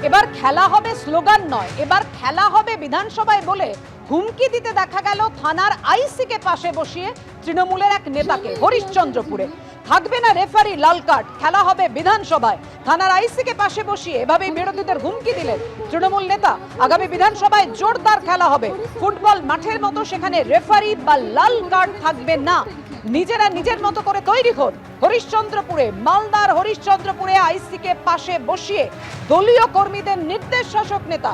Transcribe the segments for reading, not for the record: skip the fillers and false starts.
এবার খেলা হবে স্লোগান নয়, এবার খেলা হবে বিধানসভায় বলে হুমকি দিতে দেখা গেল থানার আইসিকে পাশে বসিয়ে তৃণমূলের এক নেতাকে হরিশ্চন্দ্রপুরে। থাকবে না রেফারি, লাল কার্ড, খেলা হবে বিধানসভায়। থানার আইসিকে পাশে বসিয়ে এভাবেই বিরোধীদের হুমকি দিলেন তৃণমূল নেতা। আগামী বিধানসভায় জোরদার খেলা হবে, ফুটবল মাঠের মতো সেখানে রেফারি বা লাল কার্ড থাকবে না। নিজেরা নিজের মতো করে তৈরি হন। হরিশ্চন্দ্রপুরে, মালদার হরিশ্চন্দ্রপুরে আইসিকে পাশে বসিয়ে দলীয় কর্মীদের নির্দেশ শাসক নেতা।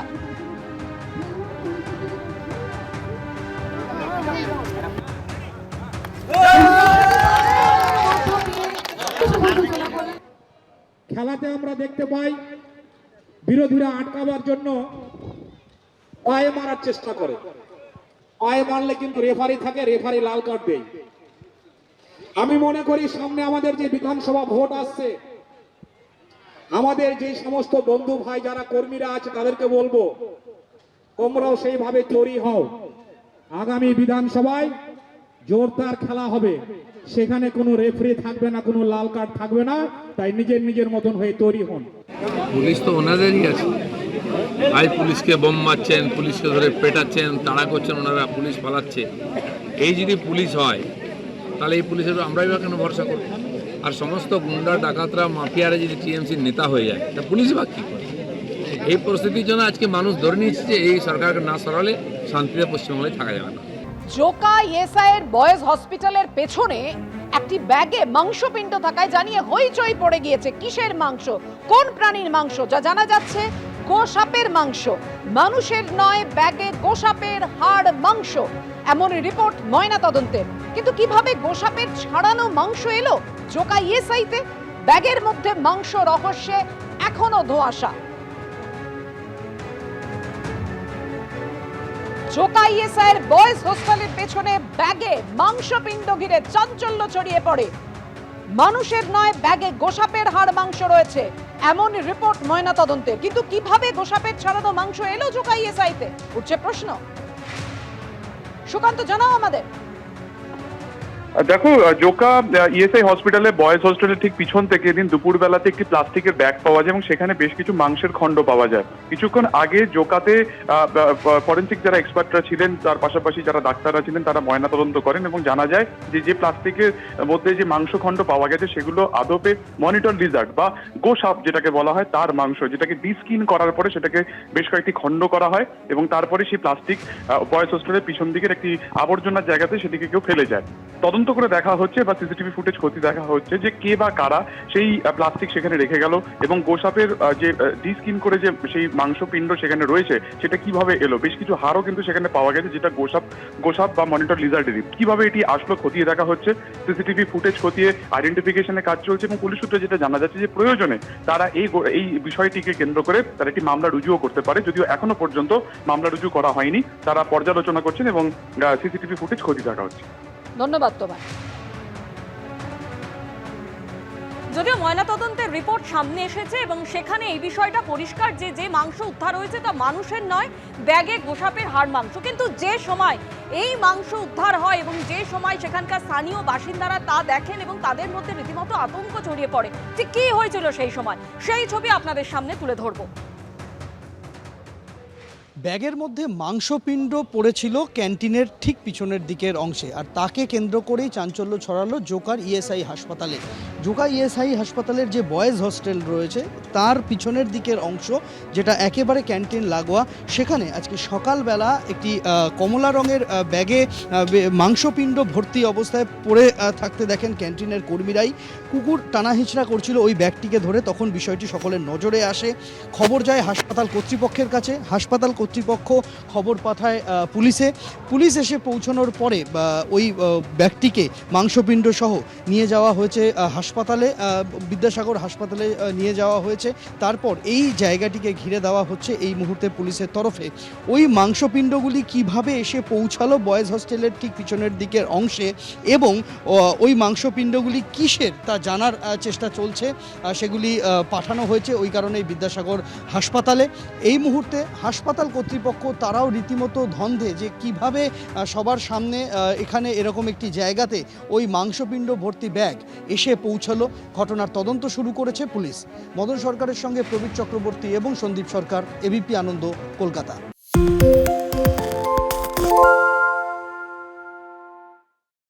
খেলাতে আমরা দেখতে পাই বিরোধীরা আটকাবার জন্য পায়ে মারার চেষ্টা করে। পায়ে মারলে কিন্তু রেফারি থাকে, রেফারি লাল কার্ড দেয়। আমি মনে করি সামনে আমাদের যে বিধানসভা ভোট আসছে, আমাদের যে সমস্ত বন্ধু ভাই যারা কর্মীরা আছে তাদেরকে বলবো তোমরাও সেইভাবে তৈরি হও। আগামী বিধানসভায় জোরদার খেলা হবে, সেখানে কোনো রেফারি থাকবে না, কোনো লাল কার্ড থাকবে না। তাই নিজের নিজের মতন হয়ে তৈরি হন। পুলিশ তো ওনাদেরই আছে, আজ পুলিশকে বোম মারছেন, পুলিশকে ধরে পেটাচ্ছেন, তাড়া করছেন ওনারা, পুলিশ পালাচ্ছে। এই যদি পুলিশ হয় তাহলে এই পুলিশের আমরাই বা কেন ভরসা করব? আর সমস্ত গুন্ডা ডাকাতরা মাফিয়ারা যদি টিএমসির নেতা হয়ে যায় তা পুলিশই বা কী করে? এই পরিস্থিতির জন্য আজকে মানুষ ধরে নিচ্ছে যে এই সরকারকে না সরালে শান্তিতে পশ্চিমবঙ্গে থাকা যাবে না। জোকা ইএসআই এর বয়েজ হসপিটালের পেছনে একটি ব্যাগে মাংসপিণ্ড থাকায় জানিয়ে হইচই পড়ে গিয়েছে। কিসের মাংস, কোন প্রাণীর মাংস? যা জানা যাচ্ছে গোসাপের মাংস। মানুষের নয়, ব্যাগে গোসাপের হাড় মাংস, এমন রিপোর্ট ময়না তদন্তের। কিন্তু কিভাবে গোসাপের ছাড়ানো মাংস এলো জোকা ইএসআইতে? ব্যাগের মধ্যে মাংস রহস্যে এখনো ধোঁয়াশা। জোকা ইএসআই এর বয়েজ হোস্টেলের পেছনে ব্যাগে মাংসপিণ্ড ঘিরে চাঞ্চল্য ছড়িয়ে পড়ে। মানুষের নয়, ব্যাগে গোসাপের হাড় মাংস রয়েছে, এমন রিপোর্ট ময়না তদন্তের। কিন্তু কিভাবে গোসাপের ছাড়ানো মাংস এলো জোকা ইএসআইতে, উঠছে প্রশ্ন। সুকান্ত, জানাও আমাদের। দেখো, জোকা ইএসআই হসপিটালে বয়েজ হোস্টেলের ঠিক পিছন থেকে এদিন দুপুরবেলাতে একটি প্লাস্টিকের ব্যাগ পাওয়া যায় এবং সেখানে বেশ কিছু মাংসের খণ্ড পাওয়া যায়। কিছুক্ষণ আগে জোকাতে ফরেন্সিক যারা এক্সপার্টরা ছিলেন, তার পাশাপাশি যারা ডাক্তাররা ছিলেন, তারা ময়নাতদন্ত করেন এবং জানা যায় যে প্লাস্টিকের মধ্যে যে মাংস খণ্ড পাওয়া গেছে সেগুলো আদপে মনিটর লিজার্ড বা গোসাপ যেটাকে বলা হয় তার মাংস, যেটাকে ডিস্কিন করার পরে সেটাকে বেশ কয়েকটি খণ্ড করা হয় এবং তারপরে সেই প্লাস্টিক বয়েজ হোস্টেলের পিছন দিকের একটি আবর্জনার জায়গাতে সেদিকে কেউ ফেলে যায়। তদন্ত করে দেখা হচ্ছে বা সিসিটিভি ফুটেজ খতিয়ে দেখা হচ্ছে যে কে বা কারা সেই প্লাস্টিক সেখানে রেখে গেল এবং গোসাপের যে ডিস্কিন করে যে সেই মাংসপিণ্ড সেখানে রয়েছে সেটা কিভাবে এলো। বেশ কিছু হাড়ও কিন্তু সেখানে পাওয়া গেছে, যেটা গোসাপ বা মনিটর লিজার্ডেরই। কিভাবে এটি আসলো খতিয়ে দেখা হচ্ছে, সিসিটিভি ফুটেজ খতিয়ে আইডেন্টিফিকেশনের কাজ চলছে এবং পুলিশ সূত্রে যেটা জানা যাচ্ছে যে প্রয়োজনে তারা এই বিষয়টিকে কেন্দ্র করে তারা একটি মামলা রুজুও করতে পারে, যদিও এখনো পর্যন্ত মামলা রুজু করা হয়নি। তারা পর্যালোচনা করছেন এবং সিসিটিভি ফুটেজ খতিয়ে দেখা হচ্ছে। ধন্যবাদ তোমায়। যদিও ময়নাতদন্তের রিপোর্ট সামনে এসেছে এবং সেখানে এই বিষয়টা পরিষ্কার যে যে মাংস উদ্ধার হয়েছে তা মানুষের নয়, ব্যাগে গোসাপের হাড় মাংস। কিন্তু যে সময় এই মাংস উদ্ধার হয় এবং যে সময় সেখানকার স্থানীয় বাসিন্দারা তা দেখেন এবং তাদের মধ্যে রীতিমতো আতঙ্ক ছড়িয়ে পড়ে যে কি হয়েছিল সেই সময়, সেই ছবি আপনাদের সামনে তুলে ধরবো। ব্যাগের মধ্যে মাংসপিণ্ড পড়েছিল ক্যান্টিনের ঠিক পিছনের দিকের অংশে, আর তাকে কেন্দ্র করেই চাঞ্চল্য ছড়ালো জোকার ইএসআই হাসপাতালে। জোকা ইএসআই হাসপাতালের যে বয়েজ হোস্টেল রয়েছে তার পিছনের দিকের অংশ, যেটা একেবারে ক্যান্টিন লাগোয়া, সেখানে আজকে সকালবেলা একটি কমলা রঙের ব্যাগে মাংসপিণ্ড ভর্তি অবস্থায় পড়ে থাকতে দেখেন ক্যান্টিনের কর্মীরাই। কুকুর টানাহিঁচড়া করছিল ওই ব্যাগটিকে ধরে, তখন বিষয়টি সকলের নজরে আসে। খবর যায় হাসপাতাল কর্তৃপক্ষের কাছে, হাসপাতাল কর্তৃপক্ষ খবর পাঠায় পুলিশে। পুলিশ এসে পৌঁছানোর পরে ওই ব্যক্তিকে মাংসপিণ্ড সহ নিয়ে যাওয়া হয়েছে হাসপাতালে, বিদ্যাসাগর হাসপাতালে নিয়ে যাওয়া হয়েছে। তারপর এই জায়গাটিকে ঘিরে দেওয়া হচ্ছে এই মুহূর্তে পুলিশের তরফে। ওই মাংসপিণ্ডগুলি কিভাবে এসে পৌঁছালো বয়েজ হোস্টেলের ঠিক পিছনের দিকের অংশে এবং ওই মাংসপিণ্ডগুলি কিসের তা জানার চেষ্টা চলছে। সেগুলি পাঠানো হয়েছে ওই কারণেই বিদ্যাসাগর হাসপাতালে। এই মুহূর্তে হাসপাতাল কর্তৃপক্ষ তারাও রীতিমতো ধন্ধে যে কিভাবে সবার সামনে এখানে এরকম একটি জায়গাতে ওই মাংসপিণ্ড ভর্তি ব্যাগ এসে পৌঁছালো। পৌঁছালো। ঘটনার তদন্ত শুরু করেছে পুলিশ। মদন সরকারের সঙ্গে প্রবীর চক্রবর্তী এবং সন্দীপ সরকার, এবিপি আনন্দ, কলকাতা।